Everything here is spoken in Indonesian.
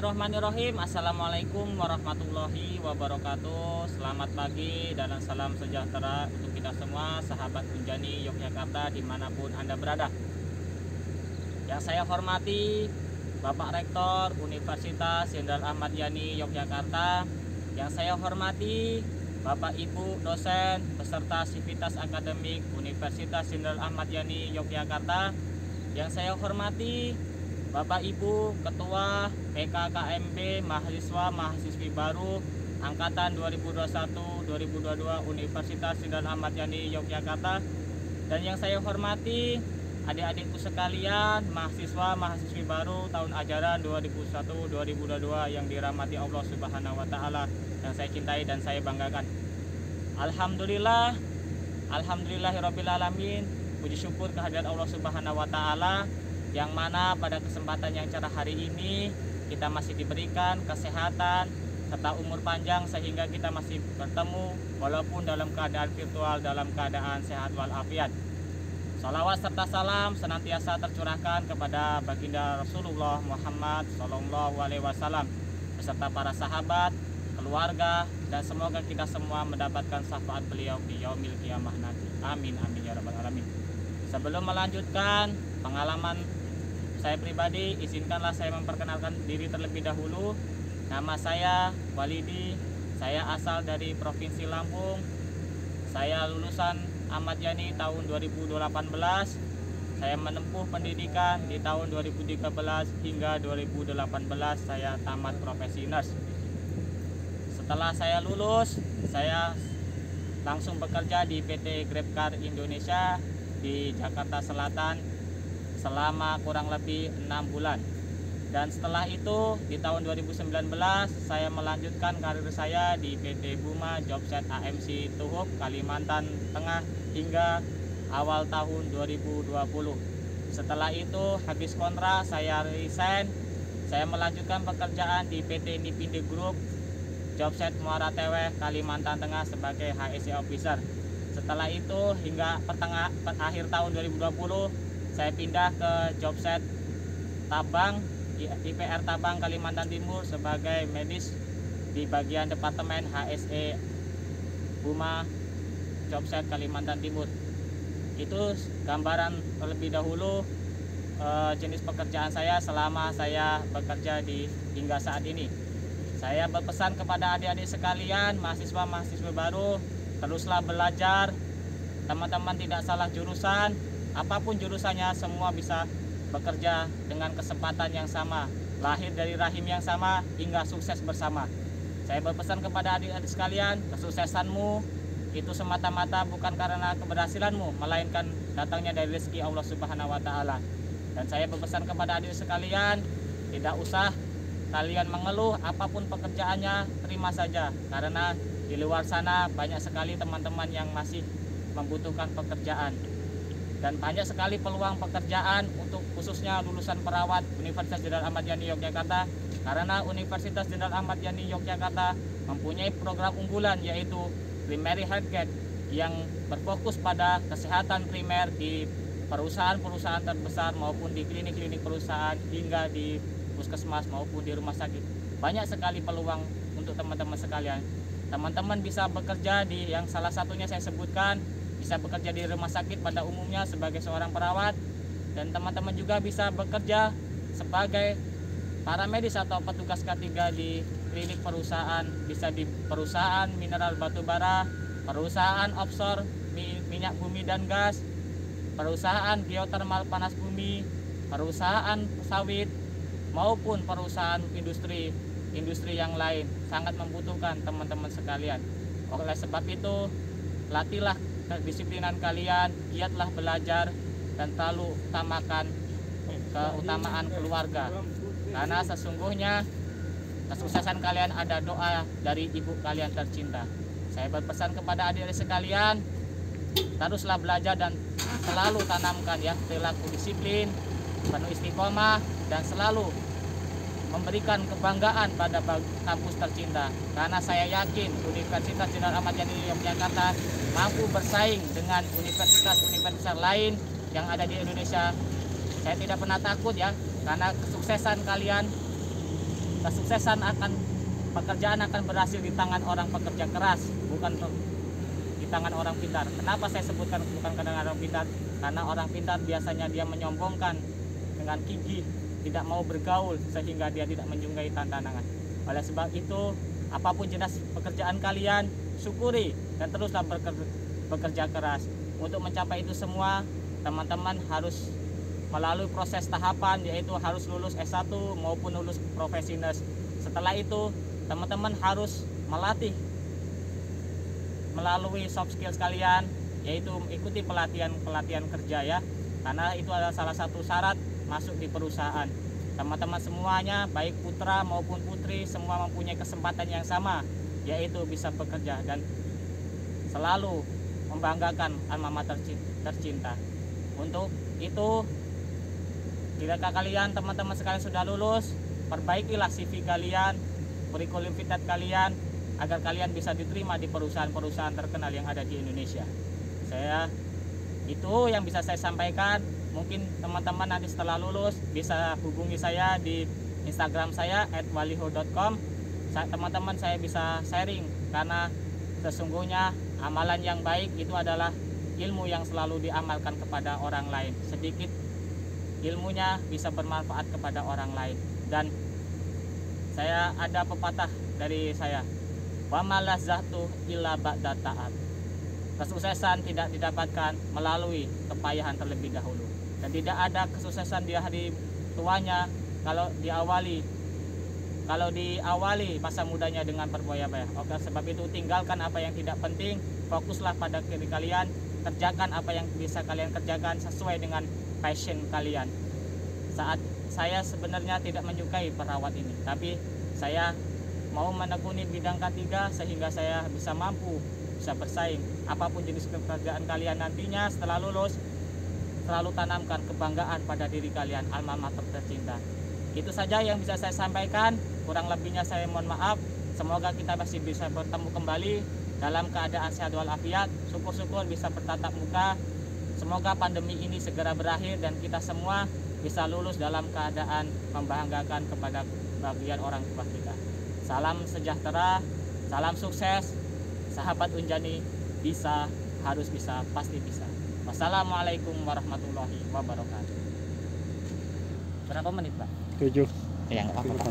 Bismillahirrahmanirrahim. Assalamualaikum warahmatullahi wabarakatuh. Selamat pagi dan salam sejahtera untuk kita semua, sahabat Unjani Yogyakarta dimanapun Anda berada. Yang saya hormati Bapak Rektor Universitas Jenderal Ahmad Yani Yogyakarta. Yang saya hormati Bapak Ibu dosen beserta sivitas akademik Universitas Jenderal Ahmad Yani Yogyakarta. Yang saya hormati Bapak Ibu Ketua PKKMB Mahasiswa-Mahasiswi baru Angkatan 2021-2022 Universitas Jenderal Ahmad Yani Yogyakarta. Dan yang saya hormati adik-adikku sekalian, mahasiswa-mahasiswi baru tahun ajaran 2021-2022 yang dirahmati Allah Subhanahu wa Ta'ala, yang saya cintai dan saya banggakan. Alhamdulillahirabbil alamin. Puji syukur kehadirat Allah Subhanahu wa Ta'ala, yang mana pada kesempatan yang cerah hari ini kita masih diberikan kesehatan serta umur panjang sehingga kita masih bertemu walaupun dalam keadaan virtual, dalam keadaan sehat walafiat. Salawat serta salam senantiasa tercurahkan kepada baginda Rasulullah Muhammad SAW beserta para sahabat, keluarga, dan semoga kita semua mendapatkan syafaat beliau di yaumil qiyamah nanti. Amin amin ya rabbal alamin. Sebelum melanjutkan pengalaman saya pribadi, izinkanlah saya memperkenalkan diri terlebih dahulu. Nama saya Walidi, saya asal dari Provinsi Lampung. Saya lulusan Ahmad Yani tahun 2018. Saya menempuh pendidikan di tahun 2013 hingga 2018 saya tamat profesi nurse. Setelah saya lulus, saya langsung bekerja di PT GrabCar Indonesia di Jakarta Selatan selama kurang lebih 6 bulan. Dan setelah itu di tahun 2019 saya melanjutkan karir saya di PT Buma Jobset AMC Tuhuk Kalimantan Tengah hingga awal tahun 2020. Setelah itu habis kontrak saya resign. Saya melanjutkan pekerjaan di PT Nipindo Group Jobset Muara Teweh Kalimantan Tengah sebagai HSE officer. Setelah itu hingga akhir tahun 2020 saya pindah ke Jobset Tabang, IPR Tabang Kalimantan Timur sebagai medis di bagian departemen HSE Buma Jobset Kalimantan Timur. Itu gambaran terlebih dahulu jenis pekerjaan saya selama saya bekerja hingga saat ini. Saya berpesan kepada adik-adik sekalian, mahasiswa-mahasiswa baru, teruslah belajar. Teman-teman tidak salah jurusan, apapun jurusannya semua bisa bekerja dengan kesempatan yang sama, lahir dari rahim yang sama hingga sukses bersama. Saya berpesan kepada adik-adik sekalian, kesuksesanmu itu semata-mata bukan karena keberhasilanmu, melainkan datangnya dari rezeki Allah Subhanahu wa Ta'ala. Dan saya berpesan kepada adik sekalian, tidak usah kalian mengeluh, apapun pekerjaannya terima saja, karena di luar sana banyak sekali teman-teman yang masih membutuhkan pekerjaan. Dan banyak sekali peluang pekerjaan untuk khususnya lulusan perawat Universitas Jenderal Ahmad Yani Yogyakarta, karena Universitas Jenderal Ahmad Yani Yogyakarta mempunyai program unggulan yaitu Primary Healthcare yang berfokus pada kesehatan primer di perusahaan-perusahaan terbesar maupun di klinik-klinik perusahaan hingga di puskesmas maupun di rumah sakit. Banyak sekali peluang untuk teman-teman sekalian. Teman-teman bisa bekerja di yang salah satunya saya sebutkan, bisa bekerja di rumah sakit pada umumnya sebagai seorang perawat, dan teman-teman juga bisa bekerja sebagai paramedis atau petugas K3 di klinik perusahaan, bisa di perusahaan mineral batu bara, perusahaan offshore minyak bumi dan gas, perusahaan geotermal panas bumi, perusahaan sawit, maupun perusahaan industri yang lain sangat membutuhkan teman-teman sekalian. Oleh sebab itu, latihlah kedisiplinan kalian, giatlah belajar, dan selalu utamakan keutamaan keluarga, karena sesungguhnya kesuksesan kalian ada doa dari ibu kalian tercinta. Saya berpesan kepada adik-adik sekalian, teruslah belajar dan selalu tanamkan ya perilaku disiplin, penuh istiqomah, dan selalu memberikan kebanggaan pada kampus tercinta, karena saya yakin Universitas Jenderal Ahmad Yani Yogyakarta mampu bersaing dengan universitas-universitas lain yang ada di Indonesia. Saya tidak pernah takut ya, karena kesuksesan kalian kesuksesan pekerjaan akan berhasil di tangan orang pekerja keras, bukan di tangan orang pintar. Kenapa saya sebutkan bukan ke tangan orang pintar? Karena orang pintar biasanya dia menyombongkan dengan gigih, tidak mau bergaul sehingga dia tidak menyukai tantangan. Oleh sebab itu, apapun jenis pekerjaan kalian, syukuri dan teruslah bekerja keras. Untuk mencapai itu semua, teman-teman harus melalui proses tahapan, yaitu harus lulus S1 maupun lulus profesinus. Setelah itu, teman-teman harus melatih melalui soft skills kalian, yaitu ikuti pelatihan kerja ya, karena itu adalah salah satu syarat masuk di perusahaan. Teman-teman semuanya, baik putra maupun putri, semua mempunyai kesempatan yang sama, yaitu bisa bekerja dan selalu membanggakan alma mater tercinta. Untuk itu, jika kalian teman-teman sekalian sudah lulus, perbaikilah CV kalian, kurikulum vitae kalian, agar kalian bisa diterima di perusahaan-perusahaan terkenal yang ada di Indonesia. Itu yang bisa saya sampaikan. Mungkin teman-teman nanti setelah lulus bisa hubungi saya di Instagram saya @waliho.com. Teman-teman saya bisa sharing, karena sesungguhnya amalan yang baik itu adalah ilmu yang selalu diamalkan kepada orang lain. Sedikit ilmunya bisa bermanfaat kepada orang lain. Dan saya ada pepatah dari saya, wa malazatu illa ba'da ta'ab. Kesuksesan tidak didapatkan melalui kepayahan terlebih dahulu, dan tidak ada kesuksesan di hari tuanya kalau diawali masa mudanya dengan berboya-boya. Oleh sebab itu, tinggalkan apa yang tidak penting, fokuslah pada diri kalian, kerjakan apa yang bisa kalian kerjakan sesuai dengan passion kalian. Saat saya sebenarnya tidak menyukai perawat ini, tapi saya mau menekuni bidang ketiga sehingga saya bisa bersaing. Apapun jenis pekerjaan kalian nantinya setelah lulus, selalu tanamkan kebanggaan pada diri kalian, alma mater tercinta. Itu saja yang bisa saya sampaikan, kurang lebihnya saya mohon maaf. Semoga kita masih bisa bertemu kembali dalam keadaan sehat walafiat, syukur-syukur bisa bertatap muka. Semoga pandemi ini segera berakhir dan kita semua bisa lulus dalam keadaan membanggakan kepada bagian orang tua kita. Salam sejahtera, salam sukses, sahabat Unjani, bisa, harus bisa, pasti bisa. Wassalamualaikum warahmatullahi wabarakatuh. Berapa menit, Pak? 7. Ya, nggak apa-apa.